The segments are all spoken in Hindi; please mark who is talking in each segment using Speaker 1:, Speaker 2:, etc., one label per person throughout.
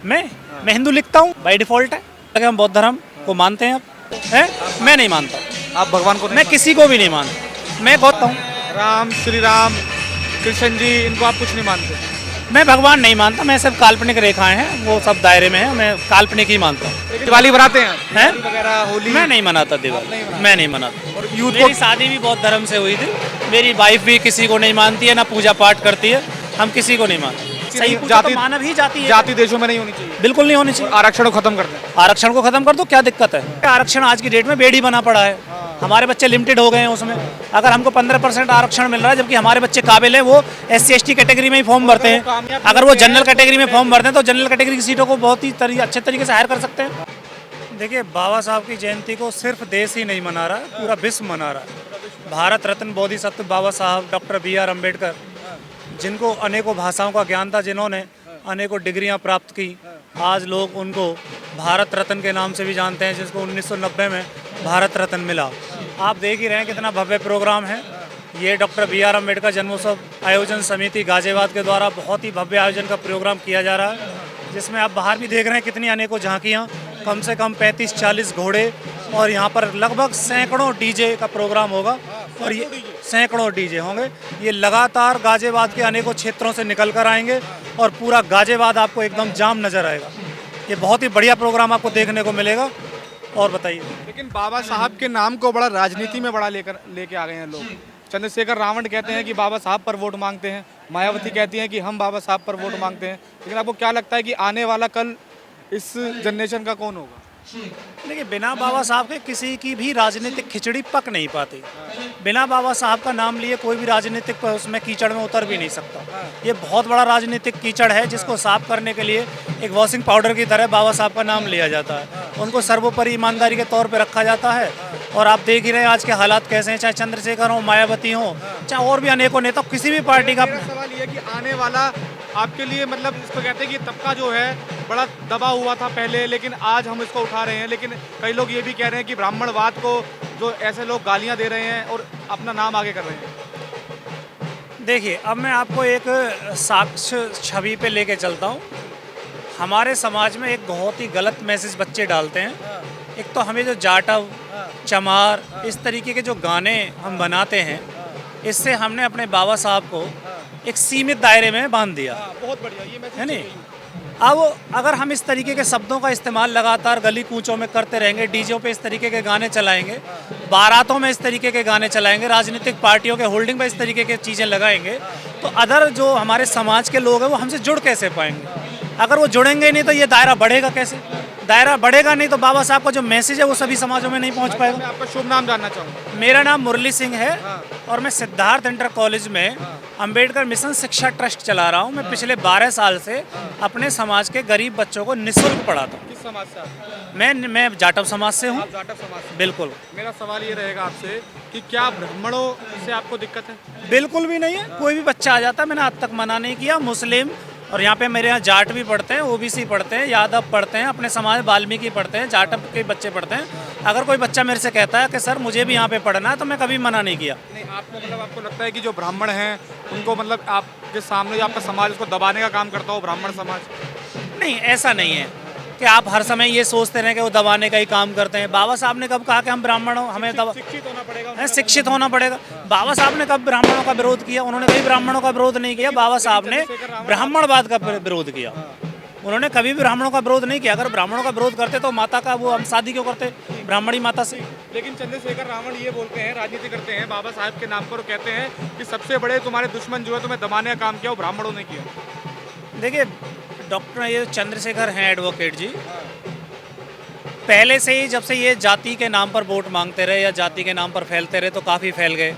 Speaker 1: मैं हिंदू लिखता हूँ बाय डिफॉल्ट है। अगर हम बौद्ध धर्म को मानते हैं अब है, मैं नहीं मानता।
Speaker 2: आप भगवान को नहीं
Speaker 1: मैं किसी को भी नहीं मानता। मैं गौतम हूँ।
Speaker 2: राम, श्री राम, कृष्ण जी, इनको आप कुछ नहीं मानते?
Speaker 1: मैं भगवान नहीं मानता। मैं सब काल्पनिक रेखाएं हैं, वो सब दायरे में है। मैं काल्पनिक ही मानता हूँ।
Speaker 2: लेकिन दिवाली बनाते हैं
Speaker 1: हैं?
Speaker 2: दिवाली वगैरह, होली?
Speaker 1: मैं नहीं मनाता
Speaker 2: नहीं
Speaker 1: दिवाली।
Speaker 2: मनाते।
Speaker 1: मैं नहीं मनाता।
Speaker 2: और यूथ
Speaker 1: मेरी
Speaker 2: को
Speaker 1: शादी भी बौद्ध धर्म से हुई थी। मेरी वाइफ भी किसी को नहीं मानती है, ना पूजा पाठ करती है। हम किसी को नहीं मानते। सही पूछा तो मानव ही जाती है।
Speaker 2: जाति देशों में नहीं होनी चाहिए।
Speaker 1: बिल्कुल नहीं होनी चाहिए।
Speaker 2: आरक्षण को खत्म कर दें।
Speaker 1: आरक्षण को खत्म कर दो, क्या दिक्कत है? आरक्षण आज की डेट में बेड़ी बना पड़ा है। हमारे बच्चे लिमिटेड हो गए हैं उसमें। अगर हमको 15% आरक्षण मिल रहा है, जबकि हमारे बच्चे काबिल हैं, वो SC ST कैटेगरी में ही फॉर्म भरते हैं। अगर वो जनरल कैटेगरी में फॉर्म भरते हैं तो जनरल कैटेगरी की सीटों को बहुत ही अच्छे तरीके से हायर कर सकते हैं। देखिए, बाबा साहब की जयंती को सिर्फ देश ही नहीं मना रहा है, पूरा विश्व मना रहा है। भारत रत्न बोधिसत्व बाबा साहब डॉक्टर BR अम्बेडकर, जिनको अनेकों भाषाओं का ज्ञान था, जिन्होंने अनेकों डिग्रियां प्राप्त की, आज लोग उनको भारत रत्न के नाम से भी जानते हैं, जिसको 1990 में भारत रत्न मिला। आप देख ही रहे हैं कितना भव्य प्रोग्राम है। ये डॉक्टर BR अम्बेडकर जन्मोत्सव आयोजन समिति गाजियाबाद के द्वारा बहुत ही भव्य आयोजन का प्रोग्राम किया जा रहा है, जिसमें आप बाहर भी देख रहे हैं कितनी अनेकों झांकियाँ, कम से कम 35-40 घोड़े, और यहाँ पर लगभग सैकड़ों DJ का प्रोग्राम होगा। और ये सैकड़ों DJ होंगे। ये लगातार गाजियाबाद के अनेकों क्षेत्रों से निकल कर आएंगे और पूरा गाजियाबाद आपको एकदम जाम नज़र आएगा। ये बहुत ही बढ़िया प्रोग्राम आपको देखने को मिलेगा। और बताइए।
Speaker 2: लेकिन बाबा साहब के नाम को बड़ा राजनीति में बड़ा लेके आ गए हैं लोग। चंद्रशेखर रावण कहते हैं कि बाबा साहब पर वोट मांगते हैं, मायावती कहती हैं कि हम बाबा साहब पर वोट मांगते हैं। लेकिन आपको क्या लगता है कि आने वाला कल इस जनरेशन का कौन होगा?
Speaker 1: देखिए, बिना बाबा साहब के किसी की भी राजनीतिक खिचड़ी पक नहीं पाती। बिना बाबा साहब का नाम लिए कोई भी राजनीतिक उसमें कीचड़ में उतर भी नहीं सकता। ये बहुत बड़ा राजनीतिक कीचड़ है, जिसको साफ करने के लिए एक वॉशिंग पाउडर की तरह बाबा साहब का नाम लिया जाता है। उनको सर्वोपरि ईमानदारी के तौर पर रखा जाता है। और आप देख ही रहे हैं आज के हालात कैसे हैं, चाहे चंद्रशेखर हो, मायावती हो, चाहे और भी अनेकों नेता, किसी भी पार्टी का।
Speaker 2: मेरा सवाल ये है कि आने वाला आपके लिए, मतलब इसको कहते हैं कि तबका जो है बड़ा दबा हुआ था पहले, लेकिन आज हम इसको उठा रहे हैं। लेकिन कई लोग ये भी कह रहे हैं कि ब्राह्मणवाद को जो ऐसे लोग गालियां दे रहे हैं और अपना नाम आगे कर रहे हैं।
Speaker 1: देखिए, अब मैं आपको एक साक्ष्य छवि पे लेके चलता हूँ। हमारे समाज में एक बहुत ही गलत मैसेज बच्चे डालते हैं। एक तो हमें जो जाटव, चमार, इस तरीके के जो गाने हम बनाते हैं, इससे हमने अपने बाबा साहब को एक सीमित दायरे में बांध दिया।
Speaker 2: बहुत बढ़िया, ये मैसेज
Speaker 1: है नहीं? अब अगर हम इस तरीके के शब्दों का इस्तेमाल लगातार गली कूचों में करते रहेंगे, डीजे पे इस तरीके के गाने चलाएंगे, बारातों में इस तरीके के गाने चलाएंगे, राजनीतिक पार्टियों के होल्डिंग पे इस तरीके की चीज़ें लगाएंगे, तो अदर जो हमारे समाज के लोग हैं वो हमसे जुड़ कैसे पाएंगे? अगर वो जुड़ेंगे नहीं तो ये दायरा बढ़ेगा कैसे? दायरा बढ़ेगा नहीं तो बाबा साहब का जो मैसेज है वो सभी समाजों में नहीं पहुंच
Speaker 2: मैं
Speaker 1: पाएगा।
Speaker 2: आपका शुभ नाम जानना चाहूँगा।
Speaker 1: मेरा नाम मुरली सिंह है और मैं सिद्धार्थ इंटर कॉलेज में अंबेडकर मिशन शिक्षा ट्रस्ट चला रहा हूँ। मैं पिछले 12 साल से अपने समाज के गरीब बच्चों को निःशुल्क पढ़ाता हूँ।
Speaker 2: किस समाज से आप?
Speaker 1: मैं जाटव समाज से हूँ।
Speaker 2: आप जाटव समाज से।
Speaker 1: बिल्कुल।
Speaker 2: मेरा सवाल ये रहेगा आपसे कि क्या ब्राह्मणों से आपको दिक्कत है?
Speaker 1: बिल्कुल भी नहीं है। कोई भी बच्चा आ जाता है, मैंने आज तक मना नहीं किया। मुस्लिम, और यहाँ पे मेरे यहाँ जाट भी पढ़ते हैं, OBC पढ़ते हैं, यादव पढ़ते हैं, अपने समाज वाल्मीकि पढ़ते हैं, जाटव के बच्चे पढ़ते हैं। अगर कोई बच्चा मेरे से कहता है कि सर मुझे भी यहाँ पे पढ़ना है, तो मैं कभी मना नहीं किया।
Speaker 2: नहीं, आपको मतलब आपको लगता है कि जो ब्राह्मण हैं उनको, मतलब आपके सामने जो आपका समाज उसको दबाने का काम करता हो ब्राह्मण समाज?
Speaker 1: नहीं, ऐसा नहीं है कि आप हर समय ये सोचते रहें कि वो दबाने का ही काम करते हैं। बाबा साहब ने कब कहा कि हम ब्राह्मण हो, हमें
Speaker 2: शिक्षित होना पड़ेगा।
Speaker 1: शिक्षित होना पड़ेगा? बाबा साहब ने कब ब्राह्मणों का विरोध किया? उन्होंने कभी ब्राह्मणों का विरोध नहीं किया। बाबा साहब ने ब्राह्मणवाद का विरोध किया। उन्होंने कभी भी ब्राह्मणों का विरोध नहीं किया। अगर ब्राह्मणों का विरोध करते तो माता का वो हम शादी क्यों करते ब्राह्मणी माता से?
Speaker 2: लेकिन चंद्रशेखर रावण ये बोलते हैं, राजनीति करते हैं बाबा साहब के नाम पर, कहते हैं कि सबसे बड़े तुम्हारे दुश्मन जो है तुम्हें दबाने का काम किया वो ब्राह्मणों ने किया।
Speaker 1: देखिए, डॉक्टर ये चंद्रशेखर हैं एडवोकेट जी, पहले से ही जब से ये जाति के नाम पर वोट मांगते रहे या जाति के नाम पर फैलते रहे तो काफ़ी फैल गए।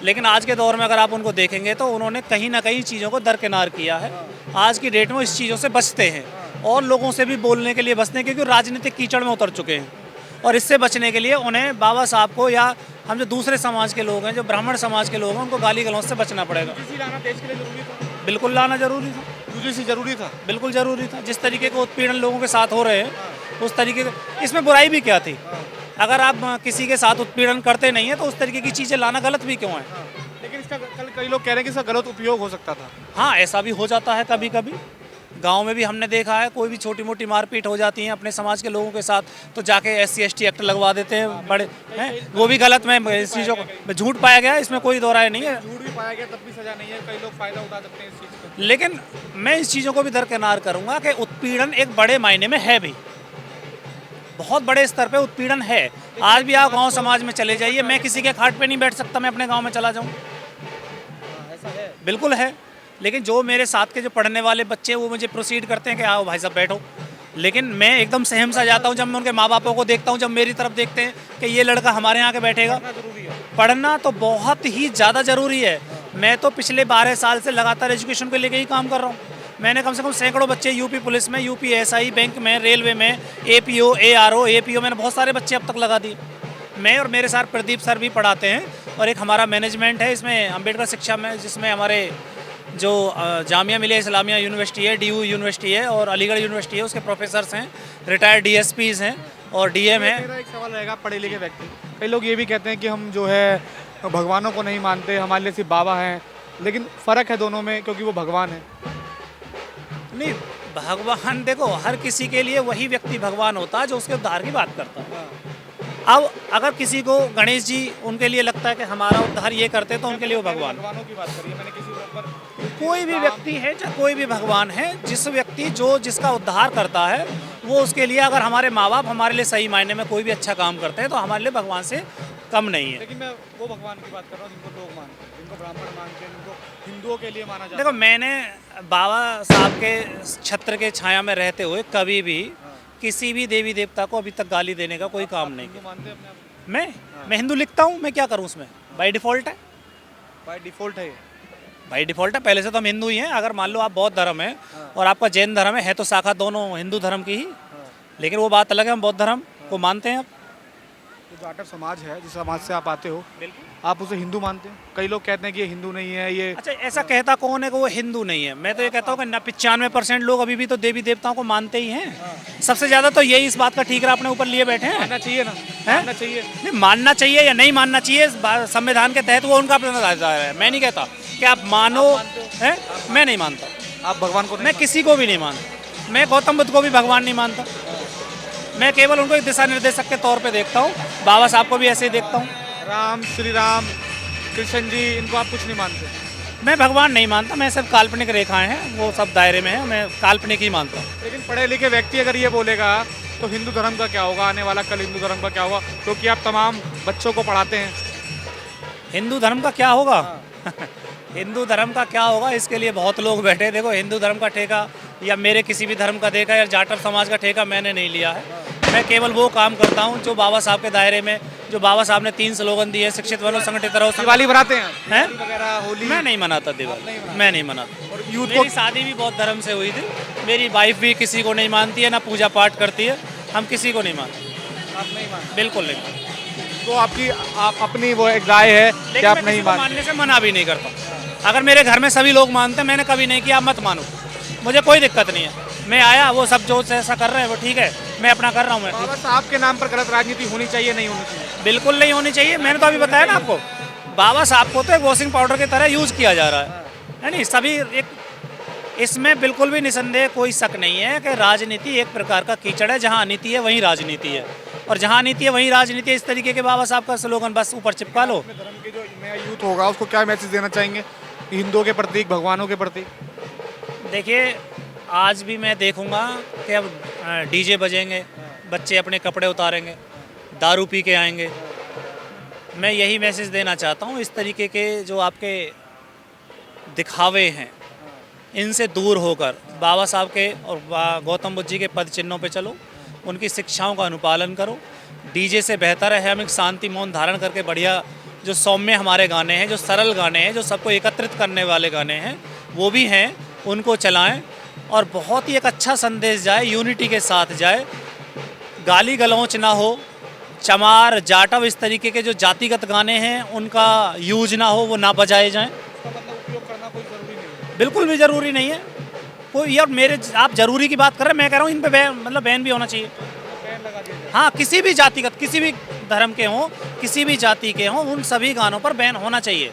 Speaker 1: लेकिन आज के दौर में अगर आप उनको देखेंगे तो उन्होंने कहीं ना कहीं चीज़ों को दरकिनार किया है। आज की डेट में वो इस चीज़ों से बचते हैं और लोगों से भी बोलने के लिए बचते हैं, क्योंकि राजनीतिक कीचड़ में उतर चुके हैं। और इससे बचने के लिए उन्हें बाबा साहब को, या हम जो दूसरे समाज के लोग हैं, जो ब्राह्मण समाज के लोग हैं, उनको गाली गलौज से बचना पड़ेगा।
Speaker 2: UGC लाना देश के लिए जरूरी था?
Speaker 1: बिल्कुल लाना जरूरी था।
Speaker 2: UGC जरूरी था?
Speaker 1: बिल्कुल ज़रूरी था। जिस तरीके का उत्पीड़न लोगों के साथ हो रहे हैं, उस तरीके का, इसमें बुराई भी क्या थी? अगर आप किसी के साथ उत्पीड़न करते नहीं है तो उस तरीके की चीज़ें लाना गलत भी क्यों है?
Speaker 2: लेकिन इसका कल कई लोग कह रहे हैं कि इसका गलत उपयोग हो सकता था।
Speaker 1: हाँ, ऐसा भी हो जाता है कभी कभी। गांव में भी हमने देखा है, कोई भी छोटी मोटी मारपीट हो जाती है अपने समाज के लोगों के साथ तो जाके SC/ST एक्ट लगवा देते हैं बड़े हैं, वो भी गलत। मैं इस चीज़ों को झूठ पाया गया, इसमें कोई दो राय नहीं है,
Speaker 2: झूठ भी पाया गया तब भी सजा नहीं है, कई लोग फायदा उठा सकते हैं इस चीज़ का।
Speaker 1: लेकिन मैं इस चीज़ों को भी दरकिनार करूंगा कि उत्पीड़न एक बड़े मायने में है भी, बहुत बड़े स्तर पे उत्पीड़न है। आज भी आप गांव समाज में चले जाइए, मैं किसी के खाट पे नहीं बैठ सकता, मैं अपने गांव में चला जाऊं,
Speaker 2: ऐसा है।
Speaker 1: बिल्कुल है। लेकिन जो मेरे साथ के जो पढ़ने वाले बच्चे वो मुझे प्रोसीड करते हैं कि आओ भाई साहब बैठो, लेकिन मैं एकदम सहम सा जाता हूँ जब मैं उनके माँ बापों को देखता हूँ, जब मेरी तरफ देखते हैं कि ये लड़का हमारे यहाँ के बैठेगा।
Speaker 2: पढ़ना जरूरी है।
Speaker 1: पढ़ना तो बहुत ही ज़्यादा ज़रूरी है। मैं तो पिछले 12 साल से लगातार एजुकेशन को लेकर ही काम कर रहा हूँ। मैंने कम से कम सैकड़ों बच्चे यूपी पुलिस में, यूपी SI, बैंक में, रेलवे में, APO, ARO, APO, मैंने बहुत सारे बच्चे अब तक लगा दिए। मैं और मेरे साथ प्रदीप सर भी पढ़ाते हैं, और एक हमारा मैनेजमेंट है इसमें अम्बेडकर शिक्षा में, जिसमें हमारे जो जामिया मिलिया इस्लामिया यूनिवर्सिटी है, DU यूनिवर्सिटी है और अलीगढ़ यूनिवर्सिटी है, उसके प्रोफेसर्स हैं, रिटायर्ड DSPs हैं और DM हैं।
Speaker 2: मेरा एक सवाल रहेगा, पढ़े लिखे व्यक्ति, कई लोग ये भी कहते हैं कि हम जो है भगवानों को नहीं मानते, हमारे लिए सिर्फ बाबा हैं, लेकिन फ़र्क है दोनों में क्योंकि वो भगवान है।
Speaker 1: नहीं, भगवान देखो हर किसी के लिए वही व्यक्ति भगवान होता है जो उसके उद्धार की बात करता है। अब अगर किसी को गणेश जी उनके लिए लगता है कि हमारा उद्धार ये करते तो उनके लिए वो भगवान।
Speaker 2: भगवानों की बात करी है मैंने, किसी के ऊपर
Speaker 1: कोई भी व्यक्ति है चाहे कोई भी भगवान है, जिस व्यक्ति जो जिसका उद्धार करता है वो उसके लिए, अगर हमारे माँ बाप हमारे लिए सही मायने में कोई भी अच्छा काम करते हैं तो हमारे लिए भगवान से कम नहीं है।
Speaker 2: लेकिन मैं वो भगवान की बात कर रहा हूँ जिनको लोग मानते हैं, जिनको ब्राह्मण मानते हैं, जिनको हिंदुओं के लिए माना जाता
Speaker 1: देखो, मैंने बाबा साहब के छत्र के छाया में रहते हुए कभी भी किसी भी देवी देवता को अभी तक गाली देने का कोई काम नहीं
Speaker 2: हिंदू
Speaker 1: किया।
Speaker 2: मानते हैं अपने आप को?
Speaker 1: मैं हिंदू लिखता हूँ, मैं क्या करूँ उसमें, बाय डिफ़ॉल्ट है,
Speaker 2: बाय डिफॉल्ट है ये।
Speaker 1: बाय डिफ़ॉल्ट है। पहले से तो हम हिंदू ही हैं। अगर मान लो आप बौद्ध धर्म है और आपका जैन धर्म है तो शाखा दोनों हिंदू धर्म की ही, लेकिन वो बात अलग है, हम बौद्ध धर्म को मानते हैं। अब
Speaker 2: जो जाटव समाज है, जिस समाज से आप आते हो,
Speaker 1: बिल्कुल।
Speaker 2: आप उसे हिंदू मानते हैं? कई लोग कहते हैं कि ये हिंदू नहीं है, ये
Speaker 1: अच्छा, ऐसा कहता कौन है कि वो हिंदू नहीं है? मैं तो ये कहता हूँ कि 95% लोग अभी भी तो देवी देवताओं को मानते ही हैं। सबसे ज़्यादा तो यही इस बात का ठीकरा अपने ऊपर लिए बैठे हैं।
Speaker 2: मानना चाहिए ना, मानना चाहिए।
Speaker 1: नहीं, मानना चाहिए या नहीं मानना चाहिए, संविधान के तहत वो उनका अपना राज है। मैं नहीं कहता कि आप मानो, है, मैं नहीं मानता।
Speaker 2: आप भगवान को
Speaker 1: मैं किसी को भी नहीं मानता। मैं गौतम बुद्ध को भी भगवान नहीं मानता। मैं केवल उनको एक दिशा निर्देशक के तौर पे देखता हूँ। बाबा साहब को भी ऐसे ही देखता हूँ।
Speaker 2: राम, श्री राम, कृष्ण जी, इनको आप कुछ नहीं मानते?
Speaker 1: मैं भगवान नहीं मानता, मैं सिर्फ काल्पनिक रेखाएं हैं, वो सब दायरे में है, मैं काल्पनिक ही मानता हूँ।
Speaker 2: लेकिन पढ़े लिखे व्यक्ति अगर ये बोलेगा तो हिंदू धर्म का क्या होगा, आने वाला कल हिंदू धर्म का क्या होगा, क्योंकि आप तमाम बच्चों को पढ़ाते हैं।
Speaker 1: हिंदू धर्म का क्या होगा? हिंदू धर्म का क्या होगा, इसके लिए बहुत लोग बैठे हैं। देखो, हिंदू धर्म का ठेका या मेरे किसी भी धर्म का देखा या जाटव समाज का ठेका मैंने नहीं लिया है। मैं केवल वो काम करता हूँ जो बाबा साहब के दायरे में, जो बाबा साहब ने 3 स्लोगन दिए, शिक्षित बनो, संगठित रहो।
Speaker 2: दिवाली बनाते हैं,
Speaker 1: हैं?
Speaker 2: दिवाली वगैरह, होली?
Speaker 1: मैं नहीं मनाता दिवाली, मैं नहीं मनाता।
Speaker 2: और यूथ को
Speaker 1: मेरी शादी भी बहुत धर्म से हुई थी। मेरी वाइफ भी किसी को नहीं मानती है, ना पूजा पाठ करती है। हम किसी को नहीं मानते,
Speaker 2: आप नहीं मानते?
Speaker 1: बिल्कुल नहीं।
Speaker 2: तो आपकी आप अपनी वो एक राय है कि
Speaker 1: लेकिन
Speaker 2: आप
Speaker 1: मैं
Speaker 2: नहीं
Speaker 1: किसी को
Speaker 2: मानते?
Speaker 1: मानने से मना भी नहीं करता। अगर मेरे घर में सभी लोग मानते हैं, मैंने कभी नहीं किया, आप मत मानो, मुझे कोई दिक्कत नहीं है। मैं आया, वो सब जो ऐसा कर रहे हैं वो ठीक है, मैं अपना कर रहा हूँ। मैं
Speaker 2: बाबा साहब के नाम पर गलत राजनीति होनी चाहिए, नहीं होनी चाहिए?
Speaker 1: बिल्कुल नहीं होनी चाहिए। मैंने तो अभी बताया ना आपको, बाबा साहब को तो एक वॉशिंग पाउडर की तरह यूज़ किया जा रहा है नहीं? सभी एक, इसमें बिल्कुल भी निसंदेह कोई शक नहीं है कि राजनीति एक प्रकार का कीचड़ है। जहाँ अनीति है वहीं राजनीति है, और जहाँ अनीति है वहीं राजनीति है। इस तरीके के बाबा साहब का स्लोगन बस ऊपर चिपका लो।
Speaker 2: अपने धर्म के जो नया यूथ होगा उसको क्या मैसेज देना चाहेंगे, हिंदुओं के प्रतीक, भगवानों के प्रतीक?
Speaker 1: देखिए, आज भी मैं देखूंगा कि अब डीजे बजेंगे, बच्चे अपने कपड़े उतारेंगे, दारू पी के आएंगे। मैं यही मैसेज देना चाहता हूँ, इस तरीके के जो आपके दिखावे हैं इनसे दूर होकर बाबा साहब के और गौतम बुद्ध जी के पद चिन्हों पे चलो, उनकी शिक्षाओं का अनुपालन करो। डीजे से बेहतर है हम एक शांति मौन धारण करके बढ़िया जो सौम्य हमारे गाने हैं, जो सरल गाने हैं, जो सबको एकत्रित करने वाले गाने हैं, वो भी हैं, उनको चलाएं और बहुत ही एक अच्छा संदेश जाए, यूनिटी के साथ जाए। गाली गलौच ना हो, चमार, जाटव, इस तरीके के जो जातिगत गाने हैं उनका यूज ना हो, वो ना बजाए जाएं।
Speaker 2: इसका मतलब उपयोग करना कोई जरूरी नहीं है?
Speaker 1: बिल्कुल भी ज़रूरी नहीं है कोई। यार मेरे, आप ज़रूरी की बात कर रहे हैं, मैं कह रहा हूँ इन पे मतलब बैन भी होना चाहिए।
Speaker 2: बैन लगा दिया जाए।
Speaker 1: हाँ, किसी भी जातिगत, किसी भी धर्म के हों, किसी भी जाति के हों, उन सभी गानों पर बैन होना चाहिए।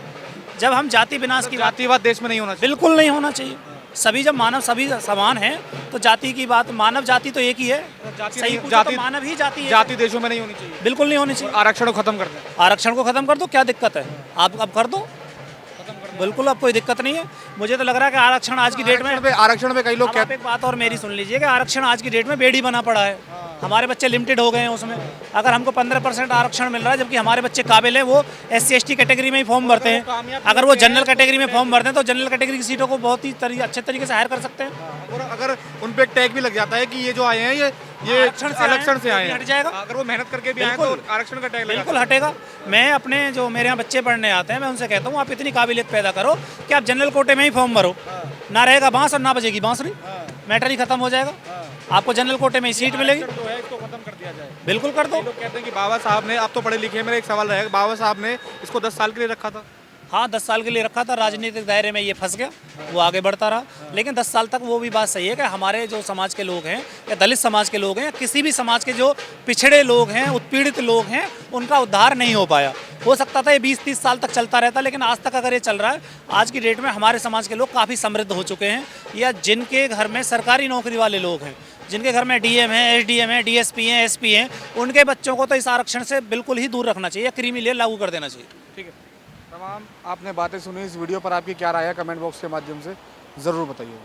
Speaker 1: जब हम जाति विनाश की बात,
Speaker 2: जातिवाद देश में नहीं होना चाहिए।
Speaker 1: बिल्कुल नहीं होना चाहिए। सभी जब मानव सभी समान हैं तो जाति की बात, मानव जाति तो एक ही है।
Speaker 2: जाति
Speaker 1: सही
Speaker 2: नहीं-
Speaker 1: पूछो
Speaker 2: जाति-
Speaker 1: तो मानव ही जाति है।
Speaker 2: जाति देशों में नहीं होनी चाहिए,
Speaker 1: बिल्कुल नहीं होनी चाहिए।
Speaker 2: आरक्षण को खत्म कर दें।
Speaker 1: आरक्षण को खत्म कर दो, क्या दिक्कत है? आप अब कर दो, बिल्कुल अब कोई दिक्कत नहीं है। मुझे तो लग रहा है कि आरक्षण आज की डेट में,
Speaker 2: आरक्षण पे कई लोग
Speaker 1: अब आप एक बात और मेरी सुन लीजिए कि आरक्षण आज की डेट में बेड़ी बना पड़ा है। हमारे बच्चे लिमिटेड हो गए हैं उसमें। अगर हमको 15% आरक्षण मिल रहा है, जबकि हमारे बच्चे काबिल हैं, वो SC/ST कैटेगरी में ही फॉर्म भरते हैं। अगर वो जनरल कैटेगरी में फॉर्म भरते हैं तो जनरल कैटेगरी की सीटों को बहुत ही अच्छे तरीके से हायर कर सकते हैं।
Speaker 2: और अगर उन पे टैग भी लग जाता है कि ये जो आए हैं ये आरक्षण से आए हैं,
Speaker 1: हट जाएगा।
Speaker 2: अगर वो मेहनत करके भी आए तो आरक्षण का टैग लगा।
Speaker 1: बिल्कुल हटेगा। मैं अपने जो मेरे यहाँ बच्चे पढ़ने आते हैं, मैं उनसे कहता हूँ आप इतनी काबिलियत पैदा करो कि आप जनरल कोटे में ही फॉर्म भरो। ना रहेगा बांस और ना बजेगी बांसुरी, मैटर ही खत्म हो जाएगा। आपको जनरल कोटे में ही सीट मिलेगी।
Speaker 2: जो है इसको खत्म कर दिया जाए।
Speaker 1: बिल्कुल कर दो।
Speaker 2: लोग कहते हैं कि बाबा साहब ने, आप तो पढ़े लिखे हैं, मेरा एक सवाल रहेगा, बाबा साहब ने इसको 10 साल के लिए रखा था।
Speaker 1: हाँ 10 साल के लिए रखा था, राजनीतिक दायरे में ये फंस गया, वो आगे बढ़ता रहा। लेकिन 10 साल तक वो भी बात सही है कि हमारे जो समाज के लोग हैं या दलित समाज के लोग हैं या किसी भी समाज के जो पिछड़े लोग हैं, उत्पीड़ित लोग हैं, उनका उद्धार नहीं हो पाया। हो सकता था ये 20-30 साल तक चलता रहता, लेकिन आज तक अगर ये चल रहा है, आज की डेट में हमारे समाज के लोग काफ़ी समृद्ध हो चुके हैं। या जिनके घर में सरकारी नौकरी वाले लोग हैं, जिनके घर में DM है, SDM है, DSP हैं, SP हैं, उनके बच्चों को तो इस आरक्षण से बिल्कुल ही दूर रखना चाहिए या क्रीमी लेयर लागू कर देना चाहिए।
Speaker 2: ठीक है, तमाम आपने बातें सुनी। इस वीडियो पर आपकी क्या राय है, कमेंट बॉक्स के माध्यम से ज़रूर बताइए।